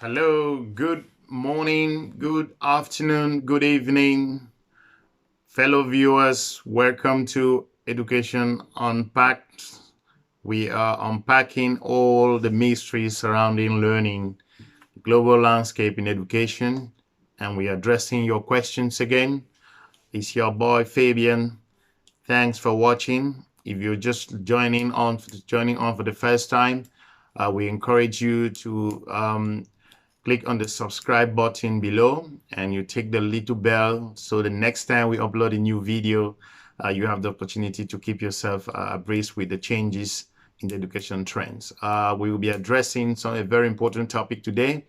Hello, good morning, good afternoon, good evening, fellow viewers. Welcome to Education Unpacked. We are unpacking all the mysteries surrounding learning, global landscape in education, and we are addressing your questions again. It's your boy Fabian. Thanks for watching. If you're just joining on for the first time, we encourage you to click on the subscribe button below and you take the little bell so the next time we upload a new video, you have the opportunity to keep yourself abreast with the changes in the education trends. We will be addressing a very important topic today.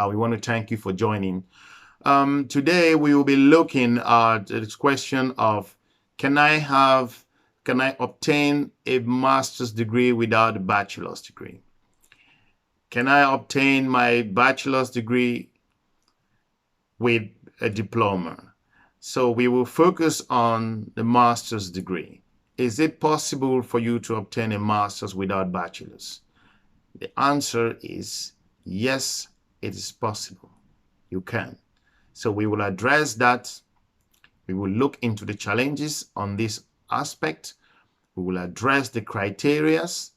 We want to thank you for joining. Today we will be looking at this question of can I obtain a master's degree without a bachelor's degree? Can I obtain my bachelor's degree with a diploma? So we will focus on the master's degree. Is it possible for you to obtain a master's without bachelor's? The answer is yes, it is possible. You can. So we will address that. We will look into the challenges on this aspect. We will address the criterias,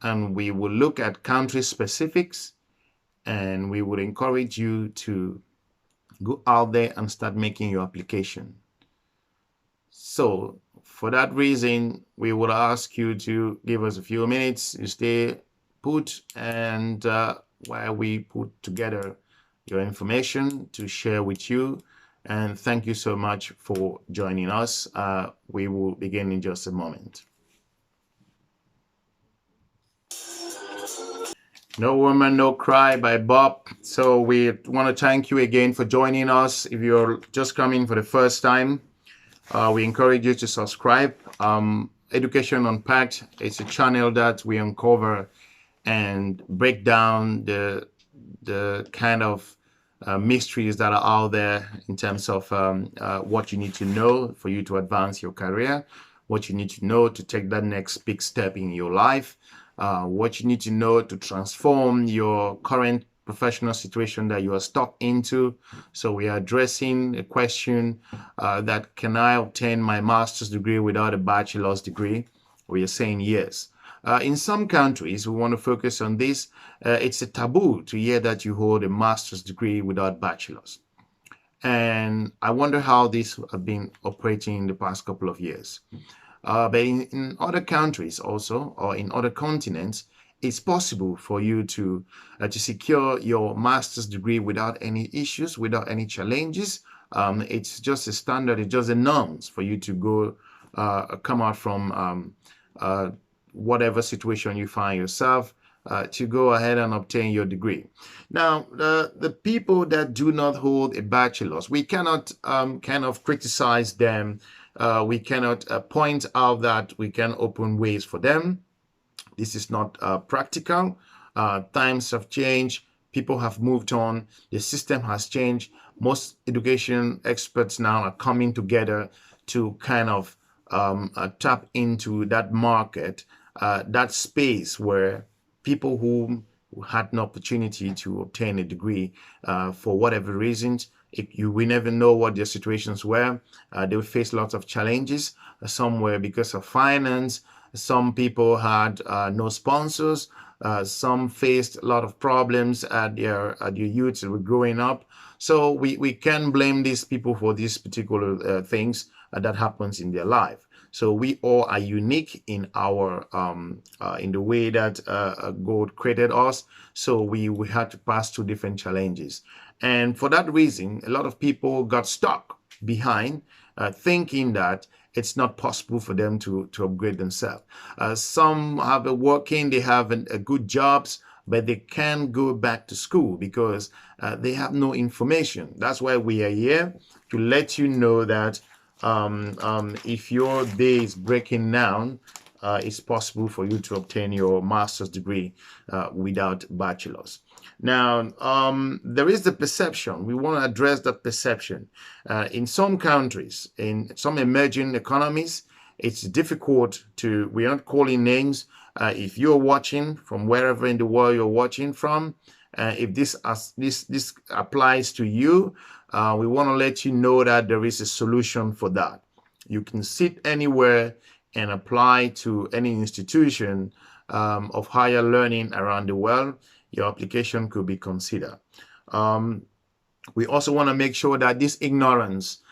and we will look at country specifics, and we would encourage you to go out there and start making your application. So for that reason, we will ask you to give us a few minutes. You stay put, and while we put together your information to share with you. And thank you so much for joining us. We will begin in just a moment. No Woman, No Cry by Bob. So we want to thank you again for joining us. If you're just coming for the first time, we encourage you to subscribe. Education Unpacked is a channel that we uncover and break down the kind of mysteries that are out there in terms of what you need to know for you to advance your career, what you need to know to take that next big step in your life, what you need to know to transform your current professional situation that you are stuck into. So we are addressing a question that can I obtain my master's degree without a bachelor's degree? We are saying yes. In some countries, we want to focus on this. It's a taboo to hear that you hold a master's degree without bachelor's. And I wonder how this has been operating in the past couple of years. But in other countries also, or in other continents, it's possible for you to secure your master's degree without any issues, without any challenges. It's just a standard, it's just a norms for you to go come out from whatever situation you find yourself to go ahead and obtain your degree. Now, the people that do not hold a bachelor's, we cannot kind of criticize them. We cannot point out that we can open ways for them. This is not practical. Times have changed. People have moved on. The system has changed. Most education experts now are coming together to kind of tap into that market, that space where people who had an opportunity to obtain a degree for whatever reasons, we never know what their situations were. They would face lots of challenges. Some were because of finance. Some people had no sponsors. Some faced a lot of problems at their youth that were growing up. So we can blame these people for these particular things that happens in their life. So we all are unique in our in the way that God created us. So we had to pass through different challenges. And for that reason, a lot of people got stuck behind thinking that it's not possible for them to upgrade themselves. Some have a working, they have a good jobs, but they can't go back to school because they have no information. That's why we are here to let you know that if your day is breaking down, it's possible for you to obtain your master's degree without bachelor's. Now, there is the perception. We want to address that perception. In some countries, in some emerging economies, it's difficult to, we're not calling names. If you're watching from wherever in the world you're watching from, If this applies to you, we want to let you know that there is a solution for that. You can sit anywhere and apply to any institution of higher learning around the world. Your application could be considered. We also want to make sure that this ignorance,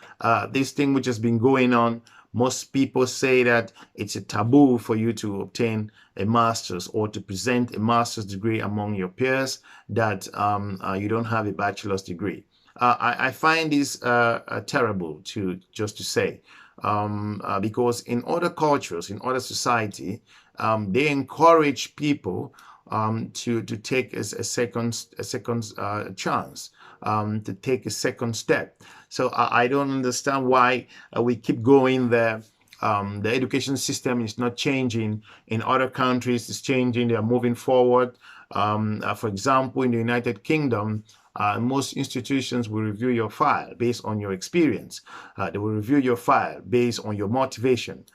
this thing which has been going on, most people say that it's a taboo for you to obtain a master's or to present a master's degree among your peers, that you don't have a bachelor's degree. I find this terrible to say, because in other cultures, in other society, they encourage people to take a second chance, to take a second step. So I don't understand why we keep going there. The education system is not changing. In other countries, it's changing. They are moving forward. For example, in the United Kingdom, most institutions will review your file based on your experience. They will review your file based on your motivation.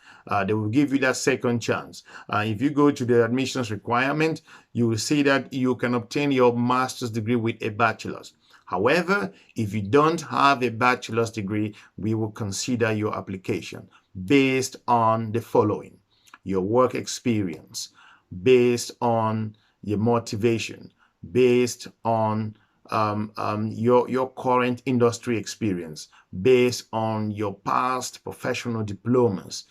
They will give you that second chance. If you go to the admissions requirement, you will see that you can obtain your master's degree with a bachelor's. However, if you don't have a bachelor's degree, we will consider your application based on the following: your work experience, based on your motivation, based on your current industry experience, based on your past professional diplomas,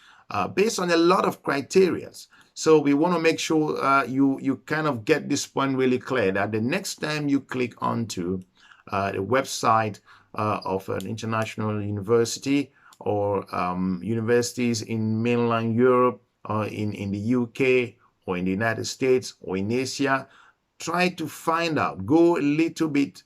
based on a lot of criteria. So we want to make sure you kind of get this point really clear, that the next time you click onto the website of an international university or universities in mainland Europe or in the UK or in the United States or in Asia, try to find out, go a little bit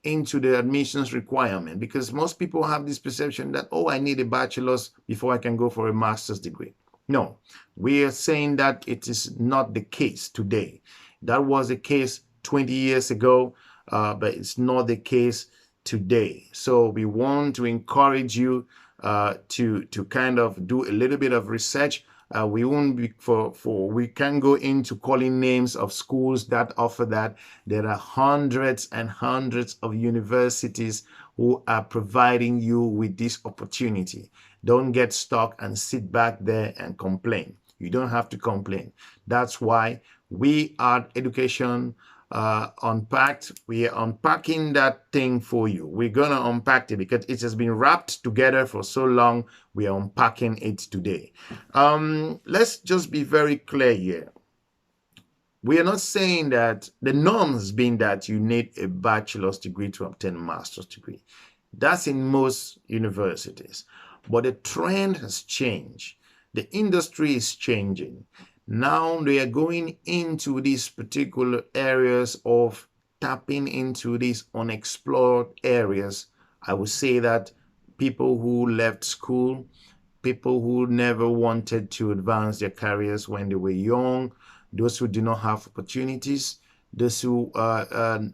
into the admissions requirement, because most people have this perception that, oh, I need a bachelor's before I can go for a master's degree. No, we are saying that it is not the case today. That was the case 20 years ago, but it's not the case today. So we want to encourage you to kind of do a little bit of research. We won't be we can go into calling names of schools that offer that. There are hundreds and hundreds of universities who are providing you with this opportunity. Don't get stuck and sit back there and complain. You don't have to complain. That's why we at Education Unpacked, we are unpacking that thing for you. We're gonna unpack it because it has been wrapped together for so long. We are unpacking it today. Let's just be very clear here. We are not saying that the norm has been that you need a bachelor's degree to obtain a master's degree. That's in most universities. But the trend has changed. The industry is changing. Now they are going into these particular areas of tapping into these unexplored areas. I would say that people who left school, people who never wanted to advance their careers when they were young, those who did not have opportunities, those who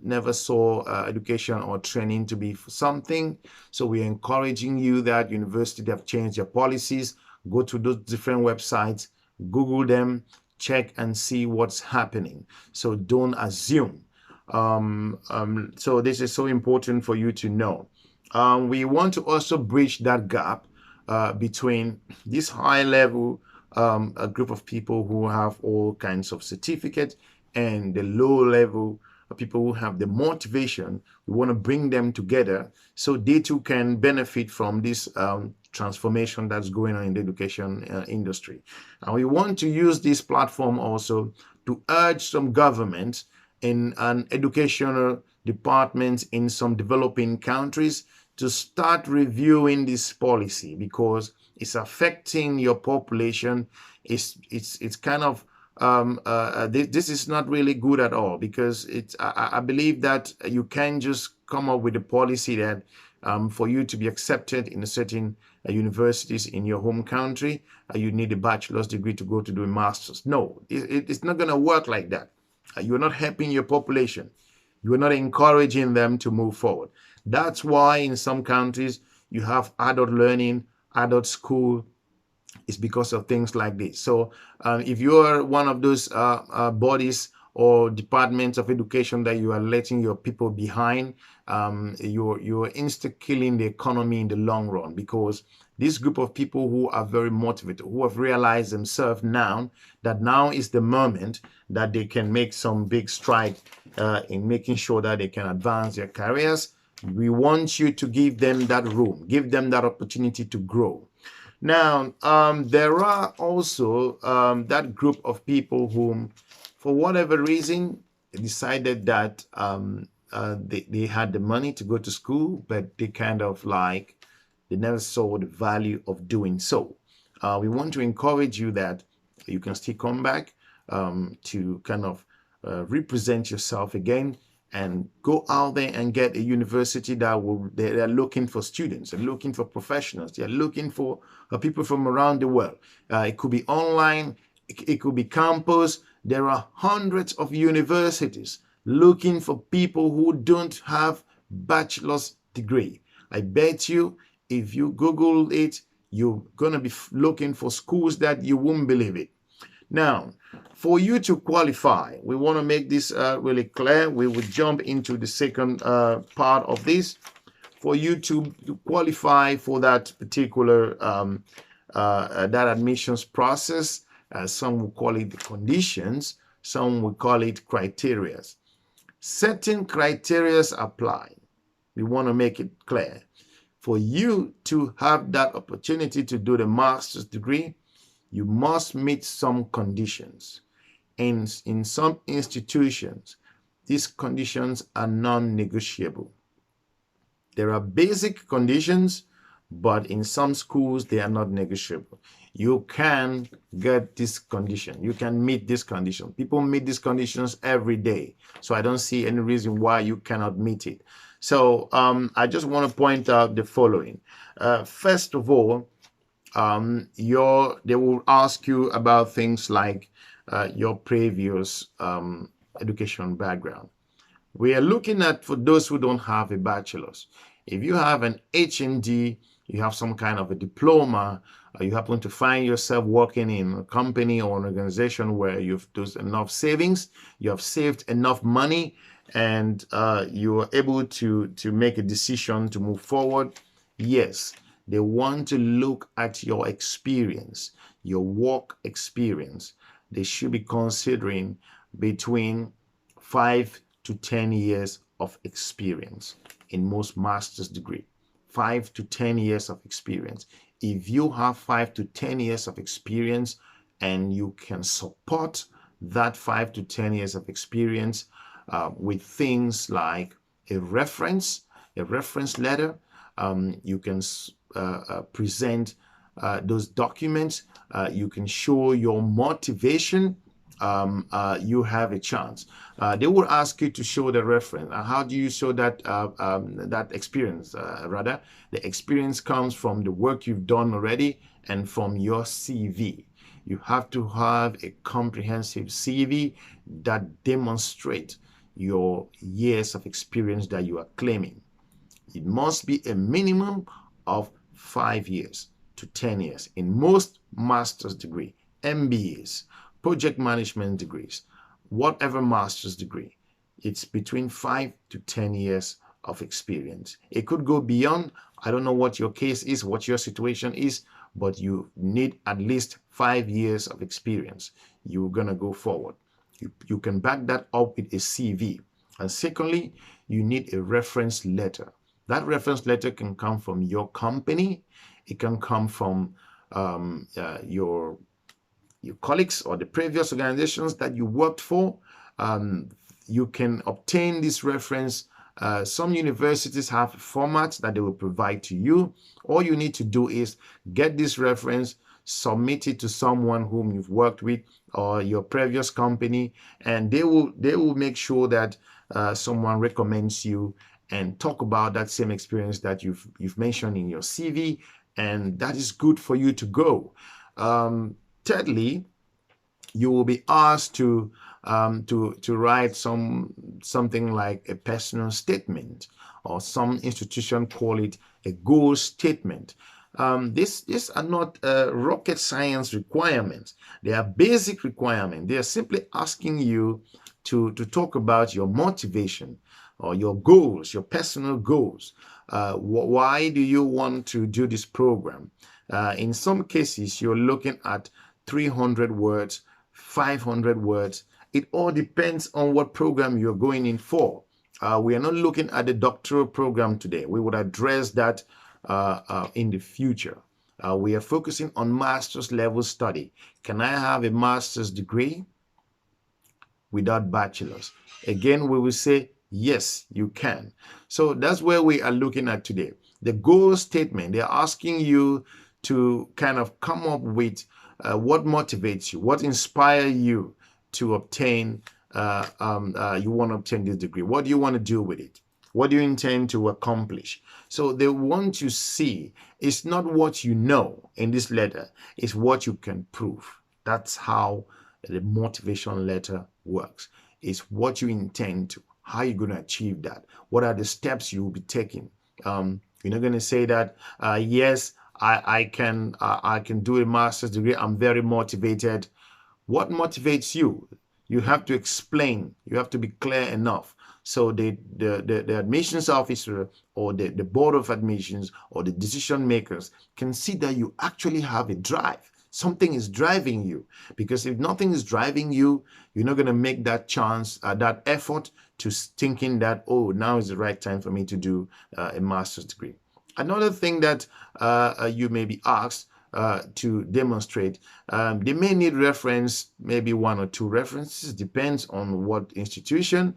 never saw education or training to be something. So we're encouraging you that universities have changed their policies. Go to those different websites, Google them, check and see what's happening. So don't assume. So this is so important for you to know. We want to also bridge that gap between this high level a group of people who have all kinds of certificates and the low level people who have the motivation. We want to bring them together so they too can benefit from this transformation that's going on in the education industry. And we want to use this platform also to urge some governments and educational departments in some developing countries to start reviewing this policy, because it's affecting your population. It's kind of this is not really good at all, because I believe that you can't just come up with a policy that for you to be accepted in a certain universities in your home country, you need a bachelor's degree to go to do a master's. No, it's not going to work like that. You're not helping your population. You are not encouraging them to move forward. That's why in some countries you have adult learning, adult school. It's because of things like this. So if you are one of those bodies or departments of education that you are letting your people behind, you're insta-killing the economy in the long run, because this group of people who are very motivated, who have realized themselves now that now is the moment that they can make some big stride in making sure that they can advance their careers. We want you to give them that room, give them that opportunity to grow. Now, there are also that group of people whom, for whatever reason, decided that they had the money to go to school, but they kind of like, they never saw the value of doing so. We want to encourage you that you can still come back to kind of represent yourself again and go out there and get a university that will, they're looking for students, they're looking for professionals, they're looking for people from around the world. It could be online, it could be campus. There are hundreds of universities looking for people who don't have bachelor's degree. I bet you, if you Google it, you're going to be looking for schools that you won't believe it. Now, for you to qualify, we want to make this really clear. We will jump into the second part of this. For you to qualify for that particular that admissions process, some will call it the conditions, some will call it criteria. Certain criteria apply. We want to make it clear. For you to have that opportunity to do the master's degree, you must meet some conditions. And in some institutions, these conditions are non-negotiable. There are basic conditions, but in some schools, they are not negotiable. You can get this condition. You can meet this condition. People meet these conditions every day. So I don't see any reason why you cannot meet it. So I just want to point out the following. First of all, they will ask you about things like your previous education background. We are looking at, for those who don't have a bachelor's, if you have an HND, you have some kind of a diploma, you happen to find yourself working in a company or an organization where you've done enough savings, you have saved enough money, and you are able to make a decision to move forward, yes, they want to look at your experience, your work experience. They should be considering between 5 to 10 years of experience in most master's degree. 5 to 10 years of experience. If you have 5 to 10 years of experience and you can support that 5 to 10 years of experience with things like a reference letter, you can present those documents, you can show your motivation, you have a chance. They will ask you to show the reference. How do you show that that experience? Rather, the experience comes from the work you've done already and from your CV. You have to have a comprehensive CV that demonstrates your years of experience that you are claiming. It must be a minimum of 5 years to 10 years in most master's degree, MBAs, project management degrees, whatever master's degree. It's between 5 to 10 years of experience. It could go beyond. I don't know what your case is, what your situation is, but you need at least 5 years of experience. You're going to go forward. You can back that up with a CV. And secondly, you need a reference letter. That reference letter can come from your company. It can come from your colleagues or the previous organizations that you worked for. You can obtain this reference. Some universities have formats that they will provide to you. All you need to do is get this reference, submit it to someone whom you've worked with or your previous company, and they will make sure that someone recommends you and talk about that same experience that you've mentioned in your CV, and that is good for you to go. Thirdly, you will be asked to write something like a personal statement, or some institution call it a goal statement. These are not rocket science requirements. They are basic requirements. They are simply asking you to talk about your motivation or your goals, your personal goals. Why do you want to do this program? In some cases, you're looking at 300 words, 500 words. It all depends on what program you're going in for. We are not looking at the doctoral program today. We would address that in the future. We are focusing on master's level study. Can I have a master's degree without bachelor's? Again, we will say, yes, you can. So that's where we are looking at today. The goal statement, they're asking you to kind of come up with what motivates you, what inspires you to obtain, you want to obtain this degree. What do you want to do with it? What do you intend to accomplish? So they want to see, it's not what you know in this letter, it's what you can prove. That's how the motivation letter works. It's what you intend to, how you're going to achieve that. What are the steps you will be taking? You're not going to say that, yes, I can do a master's degree. I'm very motivated. What motivates you? You have to explain. You have to be clear enough. So the admissions officer or the board of admissions or the decision makers can see that you actually have a drive. Something is driving you, because if nothing is driving you, you're not going to make that chance, that effort to thinking that, oh, now is the right time for me to do a master's degree. Another thing that you may be asked to demonstrate, they may need reference, maybe 1 or 2 references, depends on what institution.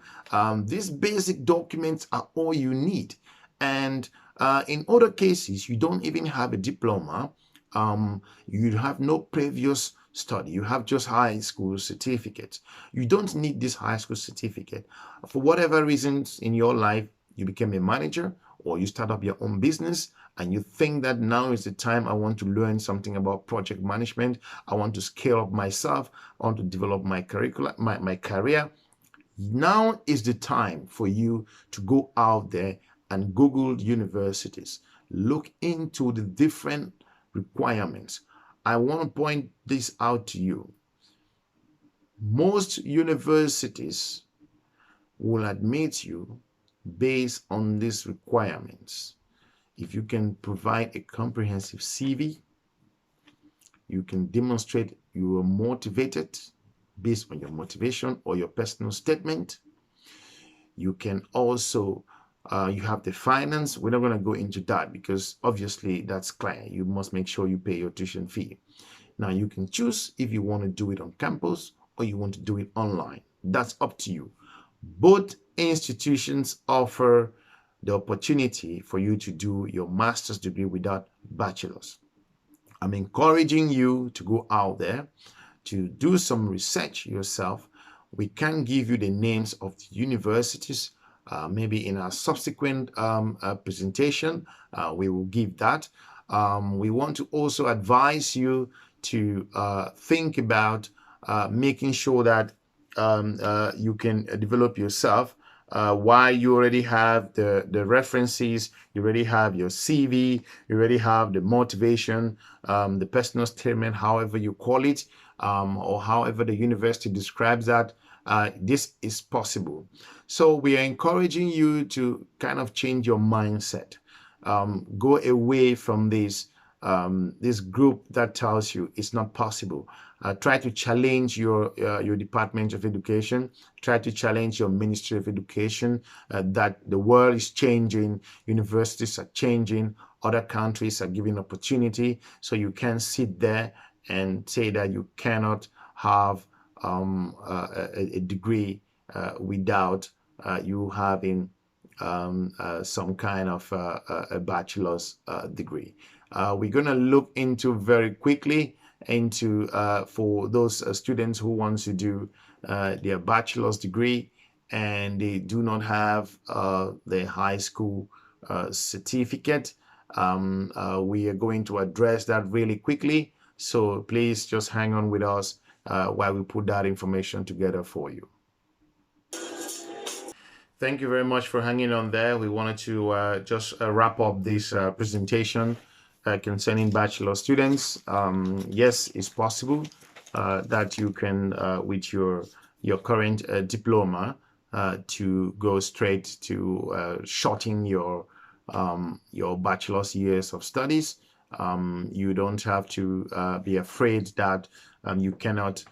These basic documents are all you need. And in other cases, you don't even have a diploma. You have no previous study. You have just high school certificate. You don't need this high school certificate. For whatever reasons in your life, you became a manager or you start up your own business and you think that now is the time I want to learn something about project management. I want to scale up myself. I want to develop my curriculum, my career. Now is the time for you to go out there and Google universities. Look into the different requirements. I want to point this out to you. Most universities will admit you based on these requirements. If you can provide a comprehensive CV, you can demonstrate you are motivated based on your motivation or your personal statement. You can also you have the finance. We're not going to go into that because obviously that's clear. You must make sure you pay your tuition fee. Now you can choose if you want to do it on campus or you want to do it online. That's up to you. Both institutions offer the opportunity for you to do your master's degree without bachelor's. I'm encouraging you to go out there to do some research yourself. We can give you the names of the universities. Maybe in our subsequent presentation, we will give that. We want to also advise you to think about making sure that you can develop yourself while you already have the references, you already have your CV, you already have the motivation, the personal statement, however you call it, or however the university describes that. This is possible. So we are encouraging you to kind of change your mindset. Go away from this group that tells you it's not possible. Try to challenge your Department of Education. Try to challenge your Ministry of Education that the world is changing, universities are changing, other countries are giving opportunity. So you can't sit there and say that you cannot have a degree without you having some kind of a bachelor's degree. We're going to look into very quickly into for those students who want to do their bachelor's degree and they do not have the high school certificate. We are going to address that really quickly. So please just hang on with us while we put that information together for you. Thank you very much for hanging on there. We wanted to just wrap up this presentation concerning bachelor students. Yes, it's possible that you can, with your your current diploma to go straight to shorten your bachelor's years of studies. You don't have to be afraid that you cannot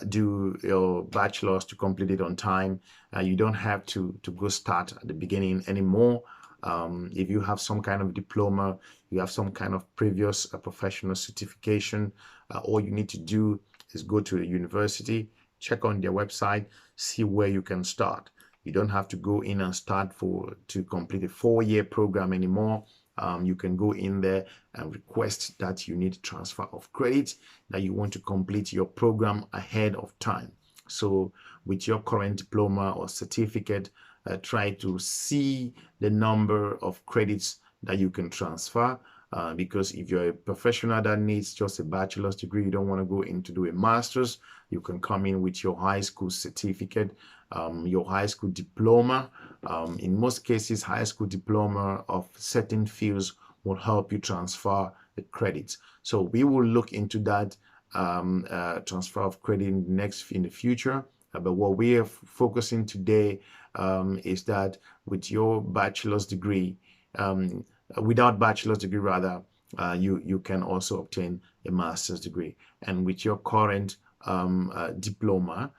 do your bachelor's to complete it on time. You don't have to go start at the beginning anymore. If you have some kind of diploma, you have some kind of previous professional certification, all you need to do is go to a university, check on their website, see where you can start. You don't have to go in and start to complete a 4-year program anymore. You can go in there and request that you need transfer of credit, that you want to complete your program ahead of time. So with your current diploma or certificate, try to see the number of credits that you can transfer. Because if you're a professional that needs just a bachelor's degree, you don't want to go in to do a master's, you can come in with your high school certificate, your high school diploma. In most cases, high school diploma of certain fields will help you transfer the credits. So we will look into that transfer of credit in the future. But what we are focusing today is that with your bachelor's degree, without bachelor's degree rather, you can also obtain a master's degree. And with your current diploma,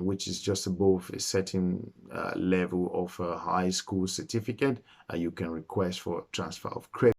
which is just above a certain level of a high school certificate, you can request for transfer of credit.